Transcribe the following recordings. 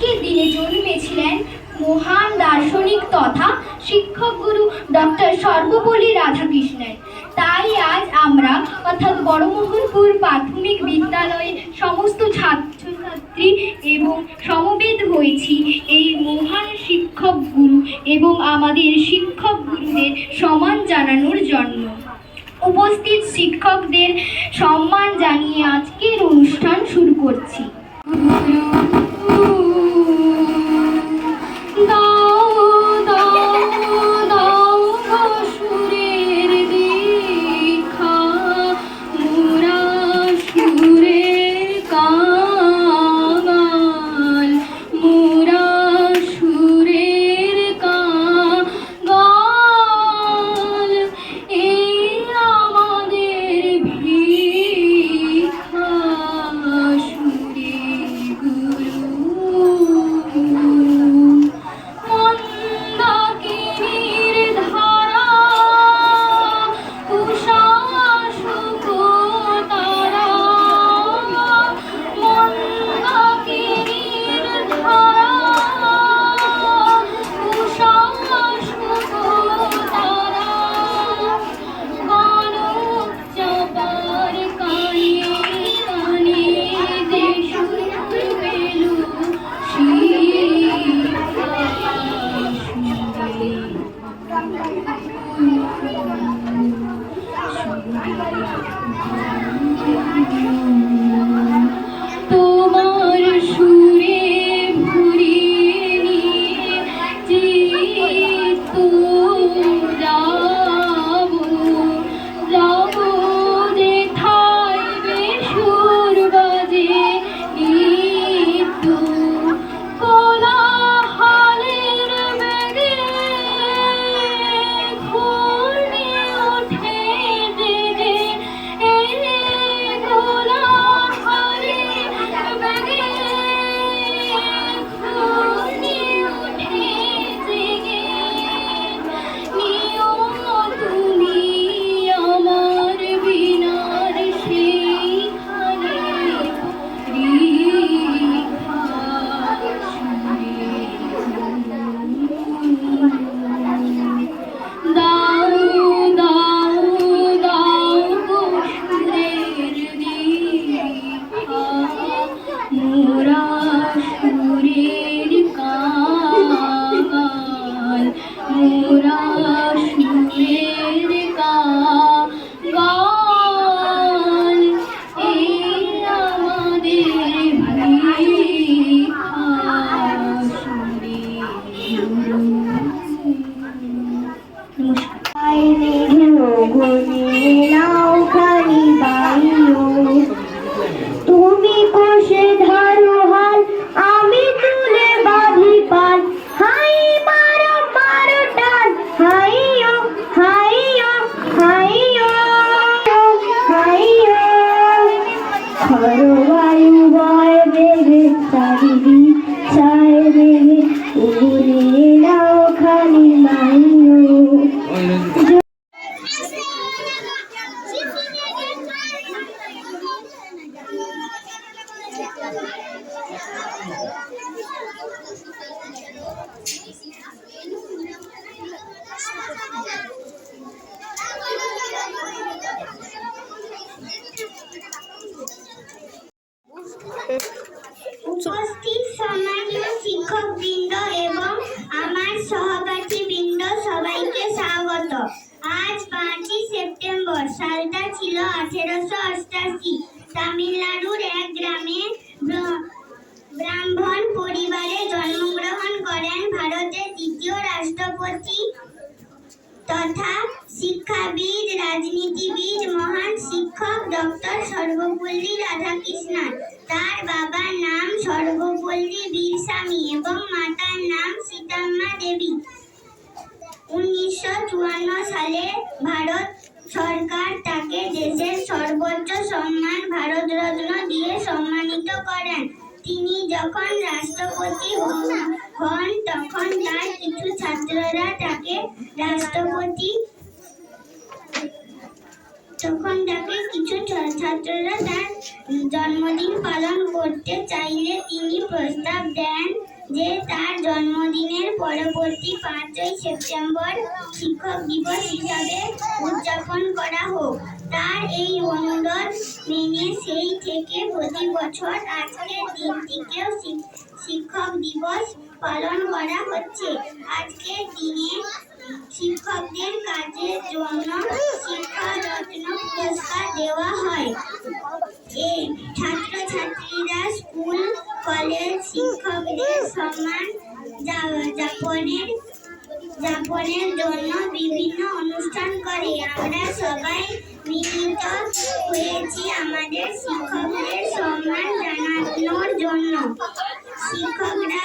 আজকের দিনে জন্মেছিলেন মহান দার্শনিক তথা শিক্ষক গুরু ডক্টর সর্বপল্লী রাধাকৃষ্ণন। তাই আজ আমরা অর্থাৎ বড়মোহনপুর প্রাথমিক বিদ্যালয়ের সমস্ত ছাত্রছাত্রী এবং সমবেত হয়েছি এই মহান শিক্ষক গুরু এবং আমাদের শিক্ষক গুরুদের সম্মান জানানোর জন্য। উপস্থিত শিক্ষকদের সম্মান জানিয়ে আজকের অনুষ্ঠান শুরু করছি। তুমি কোষে ধরো হাল, আমি তুলে বাঁধি পাল। হাই মারো মারো টান, হাইয়ো হাইয়ো হাইয়ো হাইয়ো। খরবায়ু বয় বেগে, চারিদি চায় বেগে, উড়ে নাও খালি মাইয়ো। উপস্থিত সম্মানীয় শিক্ষকবৃন্দ এবং আমার সহপাঠীবৃন্দ, সবাইকে স্বাগত। আজ 5ই সেপ্টেম্বর। সালটা ছিল 1888। তামিলনাড়ুর এক গ্রামে ব্রাহ্মণ পরিবারে জন্মগ্রহণ করেন ভারতের দ্বিতীয় রাষ্ট্রপতি তথা শিক্ষাবিদ, রাজনীতিবিদ, মহান শিক্ষক ডক্টর সর্বপল্লী রাধাকৃষ্ণন। তার বাবার নাম সর্বপল্লী বীরস্বামী এবং মাতার নাম সীতাম্মা দেবী। 1954 সালে ভারত সরকার তাকে দেশের সর্বোচ্চ সম্মান ভারতরত্ন দিয়ে সম্মানিত করেন। তিনি যখন রাষ্ট্রপতি হন তখন তার কিছু ছাত্ররা তাকে তার জন্মদিন পালন করতে চাইলে তিনি প্রস্তাব দেন যে তার জন্মদিনের পরবর্তী 5ই সেপ্টেম্বর শিক্ষক দিবস হিসাবে উদযাপন করা হোক। তার এই অনুরোধ মেনে সেই থেকে প্রতি বছর আজকের দিনটিকেও শিক্ষক দিবস পালন করা হচ্ছে। আজকের দিনে শিক্ষকদের কাজের জন্য শিক্ষারত্ন পুরস্কার দেওয়া হয়। ছাত্রছাত্রীরা স্কুল কলেজ শিক্ষকদের সম্মান যাপনের জন্য বিভিন্ন অনুষ্ঠান করে। আমরা সবাই মিলিত হয়েছি আমাদের শিক্ষকদের সম্মান জানানোর জন্য। শিক্ষকরা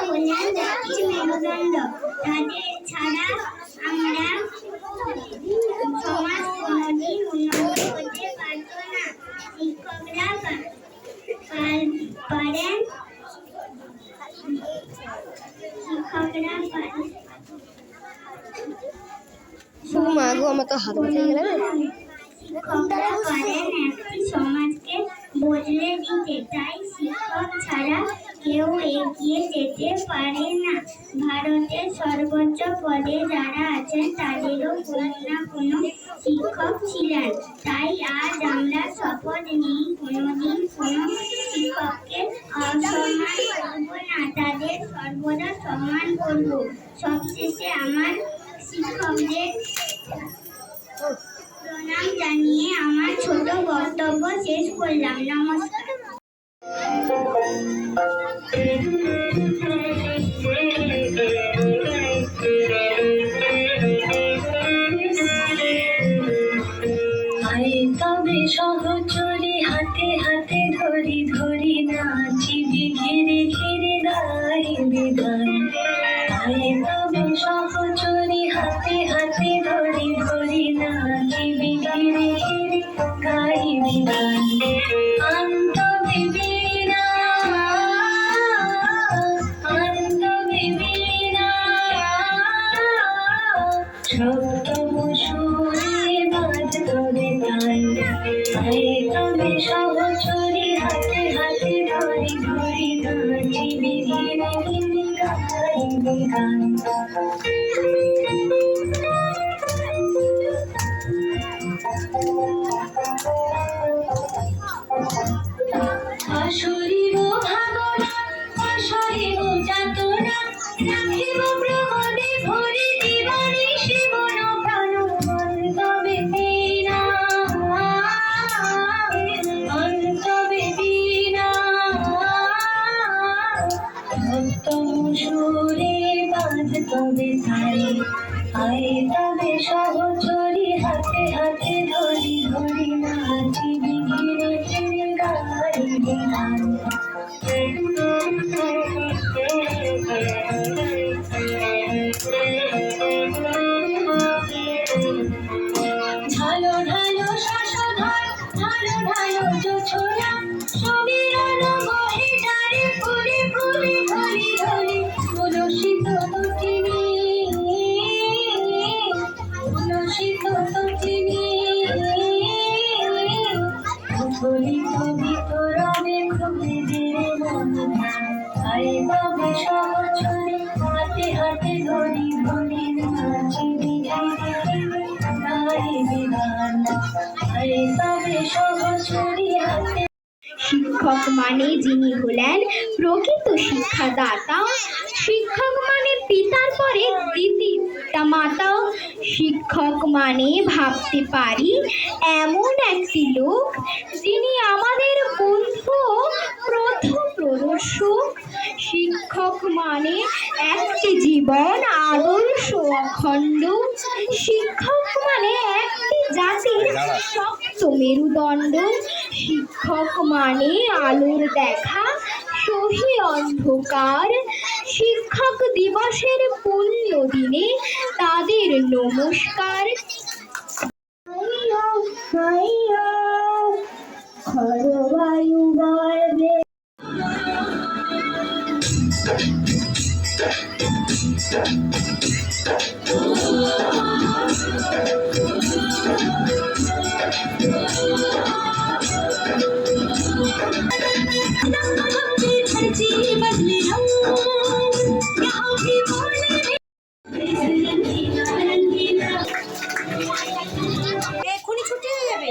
হলেন জাতির মেরুদণ্ড। তাদের ছাড়া আমরা সমাজ কোনোদিন উন্নতি হতে পারত না। শিক্ষকরা পারেন একটি সমাজকে বদলে দিতে। তাই শিক্ষক ছাড়া কেউ এগিয়ে যেতে পারে না। ভারতের সর্বোচ্চ পদে যারা আছেন তাদেরও কোনো না কোনো শিক্ষক ছিলেন। তাই আজ আমরা শপথ নিই কোনোদিন কোনো শিক্ষককে অসম্মান করব না, তাদের সর্বদা সম্মান করব। সবশেষে আমার শিক্ষকদের প্রণাম জানিয়ে আমার ছোট বক্তব্য শেষ করলাম। নমস্কার। তবে সহচরে হাতে হাতে ধরি ধরি নাচিবি ঘিরে ঘিরে গাইবি গান। তবে সহচরে হাতে হাতে ধরি ধরি নাচিবি ঘিরে ঘিরে গাইবি গান। সপ্তম সুরে বাজতবে তাই। তবে সহচরে হাতে হাতে ধরি ধরি নাচিবি ধীরে ধীরে গাইবি গান। অশরীর ভাবনা অশরীর যাতনা রাখিব প্রমোদে ভরে জীবনে শিবন প্রাণ। অন্তবে বীণা অন্তবে বীণা সপ্তম সুরে বাজতবে তাই। তবে সহচরি হাতে হাতে ধরি ধরি নাচিবি ঘিরে ঘিরে গাইবি গান। ঢালো ঢালো শশধর ঢালো ঢালো জোছনা সমীরণ বহে ডারে ফুলে ফুলে ধরি ধরি উলসিত তটিনী উলসিত তটিনী প্রফুল্লিত বিতরণে খুলে দিলে মন। তবে সহচরে হাতে হাতে ধরি ধরি নাচিবি ঘিরে ঘিরে গাইবি গান। তবে সহচরে হাতে। শিক্ষক মানে যিনি হলেন প্রকৃত শিক্ষাদাতা। শিক্ষক মানে পিতার পরে দ্বিতীয় মাতা। শিক্ষক মানে ভাবতে পারি এমন একটি লোক যিনি আমাদের বন্ধু প্রথম প্রদর্শক। শিক্ষক মানে একটি জীবন আদর্শ অখণ্ড। শিক্ষক মানে একটি জাতির শক্ত মেরুদণ্ড। শিক্ষক মানে আলোর দেখা সহি অন্ধকার। শিক্ষক দিবসের পুণ্য দিনে তাদের নমস্কার। খরবায়ু গর্বে এক্ষুনি ছুটি হয়ে যাবে।